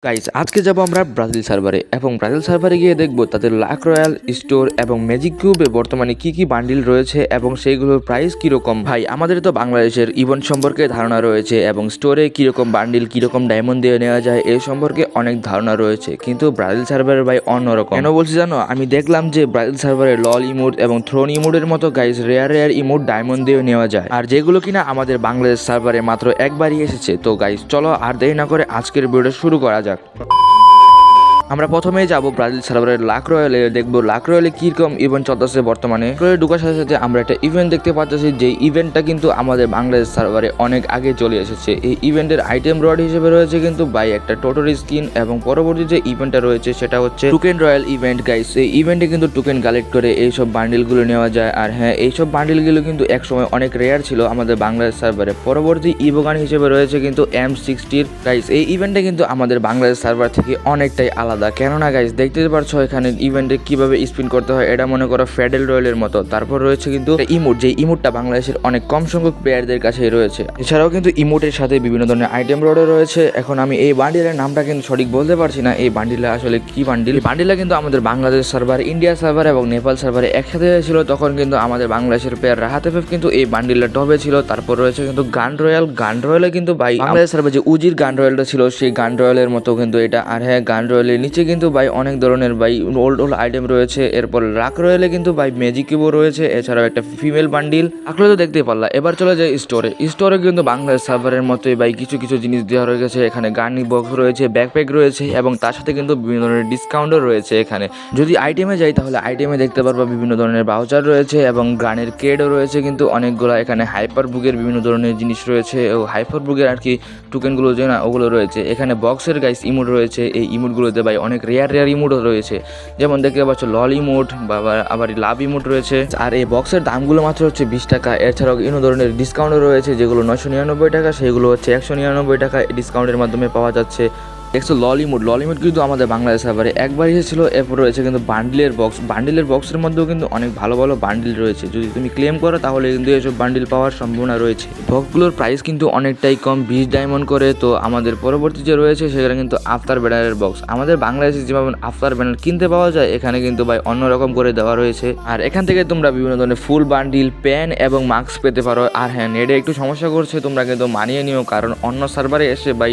Guys আজকে যাব আমরা ব্রাজিল সার্ভারে এবং ব্রাজিল সার্ভারে গিয়ে দেখব তাদের লাক রয়্যাল স্টোর এবং ম্যাজিক কিউবে বর্তমানে কি কি বান্ডিল রয়েছে এবং সেইগুলোর প্রাইস কিরকম। ভাই আমাদের তো বাংলাদেশের ইভেন্ট সম্পর্কে ধারণা রয়েছে এবং স্টোরে কিরকম বান্ডিল কিরকম ডায়মন্ড দিয়ে নেওয়া যায় এই সম্পর্কে অনেক ধারণা রয়েছে, কিন্তু ব্রাজিল সার্ভারের ভাই অন্যরকম। কেন বলছি জানো, আমি দেখলাম যে ব্রাজিল সার্ভারে লল ইমোট এবং থ্রোন ইমোটের মতো guys rare rare emote diamond দিয়ে নেওয়া যায়, আর যেগুলো কিনা আমাদের বাংলাদেশ সার্ভারে মাত্র একবারই এসেছে। তো গাইস চলো আর দেরি না করে আজকের ভিডিওটা শুরু করা যাক। আমরা প্রথমেই যাব ব্রাজিল সার্ভারের লাক রয়্যালে, দেখবো লাক রয়্যালে কিরকম ইভেন্ট চলতেছে বর্তমানে। ঢোকার সাথে সাথে আমরা একটা ইভেন্ট দেখতে পাচ্ছি, যে ইভেন্টটা কিন্তু আমাদের বাংলাদেশ সার্ভারে অনেক আগে চলে এসেছে। এই ইভেন্টের আইটেম রড হিসেবে রয়েছে কিন্তু ভাই একটা টোটর স্কিন, এবং পরবর্তী যে ইভেন্টটা রয়েছে সেটা হচ্ছে টোকেন রয়্যাল ইভেন্ট। গাইস এই ইভেন্টে কিন্তু টোকেন কালেক্ট করে এইসব বান্ডিলগুলো নেওয়া যায়, আর হ্যাঁ এইসব বান্ডিলগুলো কিন্তু একসময় অনেক রেয়ার ছিল আমাদের বাংলাদেশ সার্ভারে। পরবর্তী ইভোগান হিসেবে রয়েছে কিন্তু M60। গাইস এই ইভেন্টটা কিন্তু আমাদের বাংলাদেশ সার্ভার থেকে অনেকটাই আলাদা, কেননা গাইস দেখতে পারছো এখানে ইভেন্টে কিভাবে স্পিন করতে হয়, এটা মনে করো ফেডেল রয়্যালের মতো। তারপর রয়েছে কিন্তু ইমোট, যে ইমোটটা বাংলাদেশের অনেক কম সংখ্যক প্লেয়ারদের কাছেই রয়েছে। এছাড়াও কিন্তু ইমোটের সাথে বিভিন্ন ধরনের আইটেম রডও রয়েছে। এখন আমি এই বান্ডিলের নামটা কিন্তু সঠিক বলতে পারছি না, এই বান্ডিলে আসলে কি বান্ডিল। বান্ডিলটা কিন্তু আমাদের বাংলাদেশ সার্ভার, ইন্ডিয়া সার্ভার এবং নেপাল সার্ভারে একসাথে ছিল। তখন কিন্তু আমাদের বাংলাদেশের প্লেয়ার রাহাত এফএফ কিন্তু এই বান্ডিলটা টপে ছিল। তারপর রয়েছে কিন্তু গান রয়্যাল, গান রয়্যালে কিন্তু ভাই বাংলাদেশ সার্ভার যে উজির গান রয়্যালটা ছিল সেই গান রয়্যালের মতো কিন্তু এটা। আর হ্যাঁ গান রয়্যালের নিচে কিন্তু ভাই অনেক ধরনের ভাই ওল্ড আইটেম রয়েছে। এরপর লাক রয়্যালে কিন্তু ভাই ম্যাজিক কিউবও রয়েছে, এছাড়াও একটা ফিমেল বান্ডিল। আসলে তো দেখতেই পারলা। এবার চলে যায় স্টোরে। স্টোরে কিন্তু বাংলাদেশ সার্ভারের মতোই ভাই কিছু কিছু জিনিস দেওয়া হয়ে গেছে। এখানে গার্নি বক্স রয়েছে, ব্যাকপ্যাক রয়েছে এবং তার সাথে কিন্তু বিভিন্ন ধরনের ডিসকাউন্টও রয়েছে। এখানে যদি আইটেমে যাই তাহলে আইটেমে দেখতে পারবা বিভিন্ন ধরনের ভাউচার রয়েছে এবং গানের কেডও রয়েছে কিন্তু অনেকগুলো। এখানে হাইপার বুকের বিভিন্ন ধরনের জিনিস রয়েছে ও হাইপার বুকের আর কি টোকেনগুলো যে না ওগুলো রয়েছে। এখানে বক্সের গাইস ইমোট রয়েছে, এই ইমোটগুলোতে ভাই অনেক রেয়ার রেয়ার ইমোটও রয়েছে, যেমন দেখতে পাচ্ছ লল ইমোট বা আবার লাভ ইমোট রয়েছে। আর এই বক্সের দামগুলো মাত্র হচ্ছে 20 টাকা। এছাড়াও বিভিন্ন ধরনের ডিসকাউন্টও রয়েছে, যেগুলো 999 টাকা সেগুলো হচ্ছে 199 টাকা ডিসকাউন্টের মাধ্যমে পাওয়া যাচ্ছে। দেখছো লল ইমোট কিন্তু আমাদের বাংলাদেশ সার্ভারে একবার এসেছিল। এরপর রয়েছে কিন্তু বান্ডিলের বক্স, বান্ডিলের বক্সের মধ্যেও কিন্তু অনেক ভালো ভালো বান্ডিল রয়েছে। যদি তুমি ক্লেম করো তাহলে কিন্তু এসব বান্ডিল পাওয়ার সম্ভাবনা রয়েছে। বক্সগুলোর প্রাইস কিন্তু অনেকটাই কম, 20 ডায়মন্ড করে। তো আমাদের পরবর্তী যে রয়েছে সেখানে কিন্তু আফতার ব্যানারের বক্স। আমাদের বাংলাদেশে যেভাবে আফতার ব্যানার কিনতে পাওয়া যায় এখানে কিন্তু ভাই অন্যরকম করে দেওয়া রয়েছে। আর এখান থেকে তোমরা বিভিন্ন ধরনের ফুল বান্ডিল, প্যান এবং মাস্ক পেতে পারো। আর হ্যাঁ নেটে একটু সমস্যা করছে, তোমরা কিন্তু মানিয়ে নিও, কারণ অন্য সার্ভারে এসে ভাই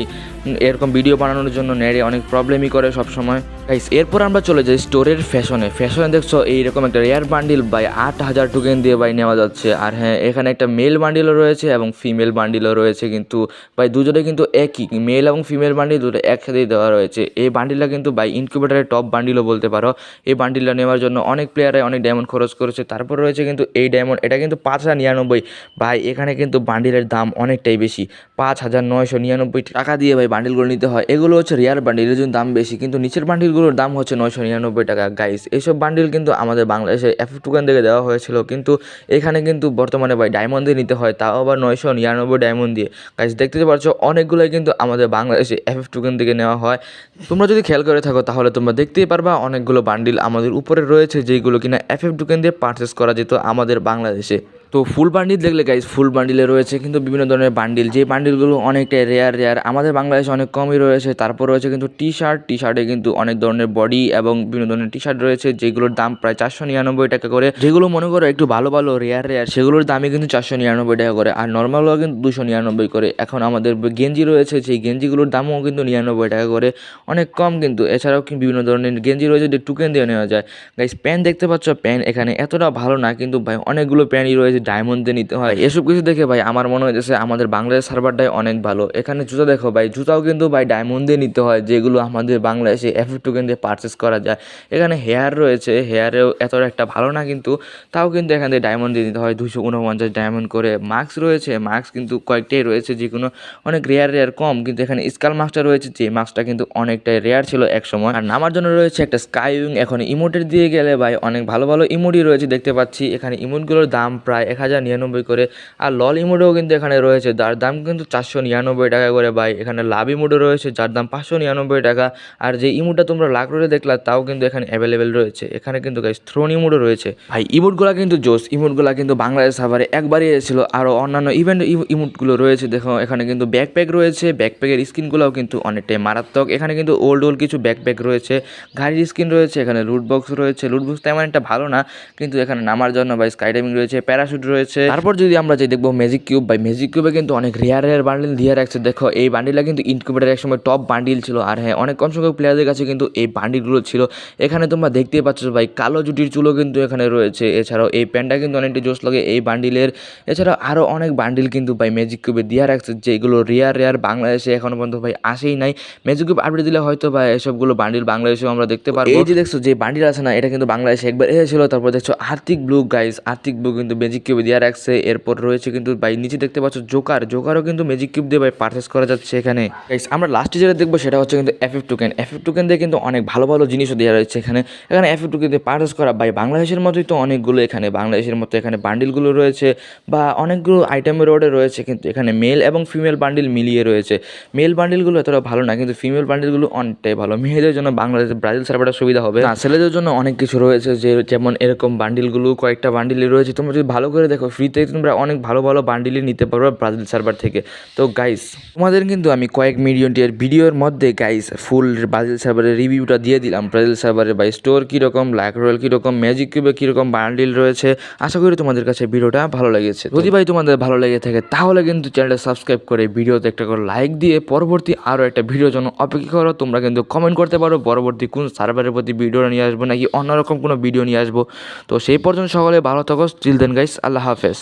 এরকম ভিডিও বানানোর জন্য নেটে অনেক প্রবলেমই করে সবসময়। গাইস এরপর আমরা চলে যাই স্টোরের ফ্যাশনে দেখছো এইরকম একটা রেয়ার বান্ডিল ভাই 8000 টোকেন দিয়ে ভাই নেওয়া যাচ্ছে। আর হ্যাঁ এখানে একটা মেল বান্ডিলও রয়েছে এবং ফিমেল বান্ডিলও রয়েছে, কিন্তু ভাই দুজনে কিন্তু একই, মেল এবং ফিমেল বান্ডিল দুটো একসাথেই দেওয়া রয়েছে। এই বান্ডিলটা কিন্তু ভাই ইনকিউবেটারের টপ বান্ডিলও বলতে পারো। এই বান্ডিলটা নেওয়ার জন্য অনেক প্লেয়াররা অনেক ডায়মন্ড খরচ করেছে। তারপর রয়েছে কিন্তু এই ডায়মন্ড, এটা কিন্তু 5099। ভাই এখানে কিন্তু বান্ডিলের দাম অনেকটাই বেশি, 5999 টাকা দিয়ে ভাই বান্ডিলগুলো নিতে হয়। এগুলো হচ্ছে রেয়ার বান্ডিল, এর জন্য দাম বেশি, কিন্তু নিচের বান্ডিলগুলোর দাম হচ্ছে 999 টাকা। গাইস এইসব বান্ডিল কিন্তু আমাদের বাংলাদেশে এফএফ টোকেন থেকে দেওয়া হয়েছিল, কিন্তু এখানে কিন্তু বর্তমানে ভাই ডায়মন্ড দিয়ে নিতে হয়, তাও আবার 999 ডায়মন্ড দিয়ে। গাইস দেখতে পাচ্ছো অনেকগুলোই কিন্তু আমাদের বাংলাদেশে এফএফ টোকেন থেকে নেওয়া হয়। তোমরা যদি খেয়াল করে থাকো তাহলে তোমরা দেখতেই পারবা অনেকগুলো বান্ডিল আমাদের উপরে রয়েছে যেগুলো কিনা এফএফ টোকেন দিয়ে পারচেস করা যেত আমাদের বাংলাদেশে। তো ফুল বান্ডিল দেখলে গাইস ফুল বান্ডিলে রয়েছে কিন্তু বিভিন্ন ধরনের বান্ডিল, যে বান্ডিলগুলো অনেকটাই রেয়ার আমাদের বাংলাদেশে অনেক কমই রয়েছে। তারপর রয়েছে কিন্তু টি শার্টে কিন্তু অনেক ধরনের বডি এবং বিভিন্ন ধরনের টি শার্ট রয়েছে, যেগুলোর দাম প্রায় 499 টাকা করে। যেগুলো মনে করো একটু ভালো ভালো রেয়ার সেগুলোর দামই কিন্তু 499 টাকা করে, আর নর্মালও কিন্তু 299 করে। এখন আমাদের গেঞ্জি রয়েছে, সেই গেঞ্জিগুলোর দামও কিন্তু 99 টাকা করে, অনেক কম কিন্তু। এছাড়াও কিন্তু বিভিন্ন ধরনের গেঞ্জি রয়েছে যে টোকেন দিয়ে নেওয়া যায়। গাইস প্যান্ট দেখতে পাচ্ছ, প্যান্ট এখানে এতটা ভালো না, কিন্তু ভাই অনেকগুলো প্যান্টই রয়েছে ডায়মন্ড দিয়ে নিতে হয়। এসব কিছু দেখে ভাই আমার মনে হয়েছে আমাদের বাংলাদেশ সার্ভারটাই অনেক ভালো। এখানে জুতা দেখো ভাই, জুতাও কিন্তু ভাই ডায়মন্ড দিয়ে নিতে হয়, যেগুলো আমাদের বাংলাদেশে এফএফ টোকেন দিয়ে পারচেস করা যায়। এখানে হেয়ার রয়েছে, হেয়ারেও এতটা একটা ভালো না, কিন্তু তাও কিন্তু এখান থেকে ডায়মন্ড দিয়ে নিতে হয় 249 ডায়মন্ড করে। মাস্ক রয়েছে, মাস্ক কিন্তু কয়েকটাই রয়েছে যেগুলো অনেক রেয়ার কম, কিন্তু এখানে স্কাল মাস্কটা রয়েছে, যে মাস্কটা কিন্তু অনেকটাই রেয়ার ছিল এক সময়। আর নামার জন্য রয়েছে একটা স্কাই উইং। এখন ইমোটের দিয়ে গেলে ভাই অনেক ভালো ভালো ইমোটই রয়েছে দেখতে পাচ্ছি। এখানে ইমোটগুলোর দাম প্রায় 1099 করে। আর লল ইমোটেও কিন্তু এখানে রয়েছে, যার দাম কিন্তু 499 টাকা করে ভাই। এখানে লাভ ইমোটও রয়েছে যার দাম 599 টাকা। আর যে ইমোটটা তোমরা লাখ রোডে দেখলা তাও কিন্তু এখানে অ্যাভেলেবেল রয়েছে। এখানে কিন্তু গাইস থ্রোন ইমোটও রয়েছে ভাই। ইমোটগুলো কিন্তু জোস, ইমোটগুলো কিন্তু বাংলাদেশ সার্ভারে একবারই এসেছিল। আরও অন্যান্য ইভেন্ট ইমোটগুলো রয়েছে। দেখো এখানে কিন্তু ব্যাকপ্যাক রয়েছে, ব্যাকপ্যাকের স্কিনগুলোও কিন্তু অনেকটাই মারাত্মক। এখানে কিন্তু ওল্ড কিছু ব্যাকপ্যাক রয়েছে, গাড়ির স্কিন রয়েছে, এখানে লুট বক্স রয়েছে। লুট বক্স তেমন একটা ভালো না, কিন্তু এখানে নামার জন্য ভাই স্কাই ডাইভিং রয়েছে, প্যারাশুট রয়েছে। তারপর যদি আমরা যে দেখবো ম্যাজিক কিউব, ভাই ম্যাজিক কিউবে কিন্তু অনেক রেয়ার বান্ডিল দিয়ে রাখছে। দেখো এই বান্ডিলটা কিন্তু ইনকিউবেটার এক সময় টপ বান্ডিল ছিল। আর হ্যাঁ, অনেক কম সংখ্যক প্লেয়ারদের কাছে কিন্তু এই বান্ডিলগুলো ছিল। এখানে তোমরা দেখতেই পাচ্ছ ভাই, কালো জুটির চুলও কিন্তু এখানে রয়েছে। এছাড়াও এই প্যান্টটা কিন্তু অনেকটা জোশ লাগে এই বান্ডিলের। এছাড়াও আরও অনেক বান্ডিল কিন্তু ভাই ম্যাজিক কিউবে দিয়ে রাখছে, যেগুলো রেয়ার বাংলাদেশে এখনো পর্যন্ত ভাই আসেই নাই। ম্যাজিক কিউব আপডেট দিলে হয়তো ভাই এসবগুলো বান্ডিল বাংলাদেশেও আমরা দেখতে পারবো। এই যে দেখছো যে বান্ডিল আছে না, এটা কিন্তু বাংলাদেশে একবার এসেছিল। তারপর দেখছো আর্থিক ব্লু গাইস, আর্থিক ব্লু কিন্তু ম্যাজিক কিউবে দিয়ে রাখছে। এরপর রয়েছে কিন্তু ভাই নিচে দেখতে পাচ্ছ জোকারও কিন্তু ম্যাজিক কিউব দিয়ে ভাই পারচেস করা যাচ্ছে এখানে। গাইস আমরা লাস্টে যেটা দেখবো সেটা হচ্ছে কিন্তু এফএফ টোকেন দিয়ে কিন্তু অনেক ভালো জিনিসও দেওয়া রয়েছে এখানে। এফএফ টোকেন দিয়ে পারচেস করা ভাই বাংলাদেশের মতোই তো অনেকগুলো এখানে বাংলাদেশের মতো এখানে বান্ডিলগুলো রয়েছে বা অনেকগুলো আইটেমের অর্ডার রয়েছে। কিন্তু এখানে মেল এবং ফিমেল বান্ডিল মিলিয়ে রয়েছে। মেল বান্ডিলগুলো এতটা ভালো না, কিন্তু ফিমেল বান্ডিলগুলো অনেকটাই ভালো। মেয়েদের জন্য বাংলাদেশ ব্রাজিল সার্ভারটা সুবিধা হবে না, ছেলেদের জন্য অনেক কিছু রয়েছে, যেমন এরকম বান্ডিলগুলো কয়েকটা বান্ডিলই রয়েছে। তোমরা যদি ভালো করে দেখো ফ্রিতে তোমরা অনেক ভালো বান্ডিলই নিতে পারবে ব্রাজিল সার্ভার থেকে। তো গাইস তোমাদের কিন্তু আমি কয়েক মিলিয়ন ভিডিওর মধ্যে গাইস ফুল ব্রাজিল সার্ভারের রিভিউটা দিয়ে দিলাম। ব্রাজিল সার্ভারে বাই স্টোর কীরকম, লাইক রয়্যাল কীরকম, ম্যাজিক কিউবে কীরকম বান্ডিল রয়েছে। আশা করি তোমাদের কাছে ভিডিওটা ভালো লেগেছে। যদি ভাই তোমাদের ভালো লেগে থাকে তাহলে কিন্তু চ্যানেলটা সাবস্ক্রাইব করে ভিডিওতে একটা করে লাইক দিয়ে পরবর্তী আরও একটা ভিডিওর জন্য অপেক্ষা করো। তোমরা কিন্তু কমেন্ট করতে পারো পরবর্তী কোন সার্ভারের প্রতি ভিডিওটা নিয়ে আসবো নাকি অন্যরকম কোনো ভিডিও নিয়ে আসবো। তো সেই পর্যন্ত সকলে ভালো থাকো। টিল দেন গাইস, আল্লাহ হাফেজ।